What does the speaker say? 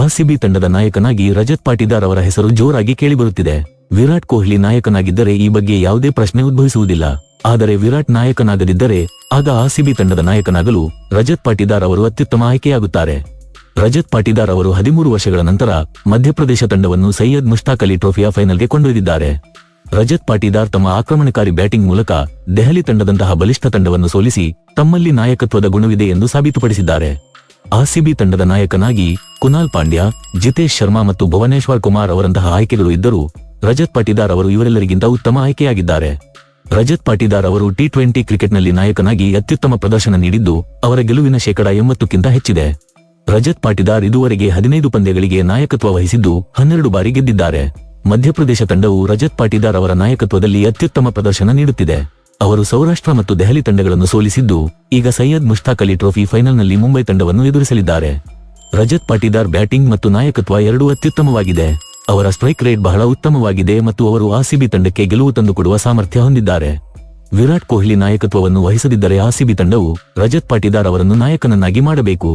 RCB ತಂಡದ ನಾಯಕನಾಗಿ ರಜತ್ ಪಾಟಿದಾರ್ ಅವರ ಹೆಸರು ಜೋರಾಗಿ ಕೇಳಿಬರುತ್ತಿದೆ. ವಿರಾಟ್ ಕೊಹ್ಲಿ ನಾಯಕನಾಗಿದ್ದರೆ ಈ ಬಗ್ಗೆ ಯಾವುದೇ ಪ್ರಶ್ನೆ ಉದ್ಭವಿಸುವುದಿಲ್ಲ. ಆದರೆ ವಿರಾಟ್ ನಾಯಕನಾಗದಿದ್ದರೆ ಆಗ ಆರ್ಸಿಬಿ ತಂಡದ ನಾಯಕನಾಗಲು ರಜತ್ ಪಾಟಿದಾರ್ ಅವರು ಅತ್ಯುತ್ತಮ ಆಯ್ಕೆಯಾಗುತ್ತಾರೆ. ರಜತ್ ಪಾಟಿದಾರ್ ಅವರು 13 ವರ್ಷಗಳ ನಂತರ ಮಧ್ಯಪ್ರದೇಶ ತಂಡವನ್ನು ಸೈಯದ್ ಮುಷ್ತಾಕ್ ಅಲಿ ಟ್ರೋಫಿಯ ಫೈನಲ್ಗೆ ಕೊಂಡೊಯ್ದಿದ್ದಾರೆ. ರಜತ್ ಪಾಟಿದಾರ್ ತಮ್ಮ ಆಕ್ರಮಣಕಾರಿ ಬ್ಯಾಟಿಂಗ್ ಮೂಲಕ ದೆಹಲಿ ತಂಡದಂತಹ ಬಲಿಷ್ಠ ತಂಡವನ್ನು ಸೋಲಿಸಿ ತಮ್ಮಲ್ಲಿ ನಾಯಕತ್ವದ ಗುಣವಿದೆ ಎಂದು ಸಾಬೀತುಪಡಿಸಿದ್ದಾರೆ. ಆರ್ಸಿಬಿ ತಂಡದ ನಾಯಕನಾಗಿ ಕುನಾಲ್ ಪಾಂಡ್ಯ, ಜಿತೇಶ್ ಶರ್ಮಾ ಮತ್ತು ಭುವನೇಶ್ವರ್ ಕುಮಾರ್ ಅವರಂತಹ ಆಯ್ಕೆಗಳು ಇದ್ದರೂ ರಜತ್ ಪಾಟಿದಾರ್ ಅವರು ಇವರೆಲ್ಲರಿಗಿಂತ ಉತ್ತಮ ಆಯ್ಕೆಯಾಗಿದ್ದಾರೆ. ರಜತ್ ಪಾಟಿದಾರ್ ಅವರು ಟಿ20 ಕ್ರಿಕೆಟ್ನಲ್ಲಿ ನಾಯಕನಾಗಿ ಅತ್ಯುತ್ತಮ ಪ್ರದರ್ಶನ ನೀಡಿದ್ದು ಅವರ ಗೆಲುವಿನ ಶೇಕಡ 80ಕ್ಕಿಂತ ಹೆಚ್ಚಿದೆ. ರಜತ್ ಪಾಟಿದಾರ್ ಇದುವರೆಗೆ 15 ಪಂದ್ಯಗಳಿಗೆ ನಾಯಕತ್ವ ವಹಿಸಿದ್ದು 12 ಬಾರಿ ಗೆದ್ದಿದ್ದಾರೆ. ಮಧ್ಯಪ್ರದೇಶ ತಂಡವು ರಜತ್ ಪಾಟಿದಾರ್ ಅವರ ನಾಯಕತ್ವದಲ್ಲಿ ಅತ್ಯುತ್ತಮ ಪ್ರದರ್ಶನ ನೀಡುತ್ತಿದೆ. ಅವರು ಸೌರಾಷ್ಟ್ರ ಮತ್ತು ದೆಹಲಿ ತಂಡಗಳನ್ನು ಸೋಲಿಸಿದ್ದು ಈಗ ಸೈಯದ್ ಮುಷ್ತಾಕ್ ಅಲಿ ಟ್ರೋಫಿ ಫೈನಲ್ನಲ್ಲಿ ಮುಂಬೈ ತಂಡವನ್ನು ಎದುರಿಸಲಿದ್ದಾರೆ. ರಜತ್ ಪಾಟಿದಾರ್ ಬ್ಯಾಟಿಂಗ್ ಮತ್ತು ನಾಯಕತ್ವ ಎರಡೂ ಅತ್ಯುತ್ತಮವಾಗಿದೆ. ಅವರ ಸ್ಟ್ರೈಕ್ ರೇಟ್ ಬಹಳ ಉತ್ತಮವಾಗಿದೆ ಮತ್ತು ಅವರು ಆರ್ಸಿಬಿ ತಂಡಕ್ಕೆ ಗೆಲುವು ತಂದುಕೊಡುವ ಸಾಮರ್ಥ್ಯ ಹೊಂದಿದ್ದಾರೆ. ವಿರಾಟ್ ಕೊಹ್ಲಿ ನಾಯಕತ್ವವನ್ನು ವಹಿಸದಿದ್ದರೆ ಆರ್ಸಿಬಿ ತಂಡವು ರಜತ್ ಪಾಟಿದಾರ್ ಅವರನ್ನು ನಾಯಕನನ್ನಾಗಿ ಮಾಡಬೇಕು.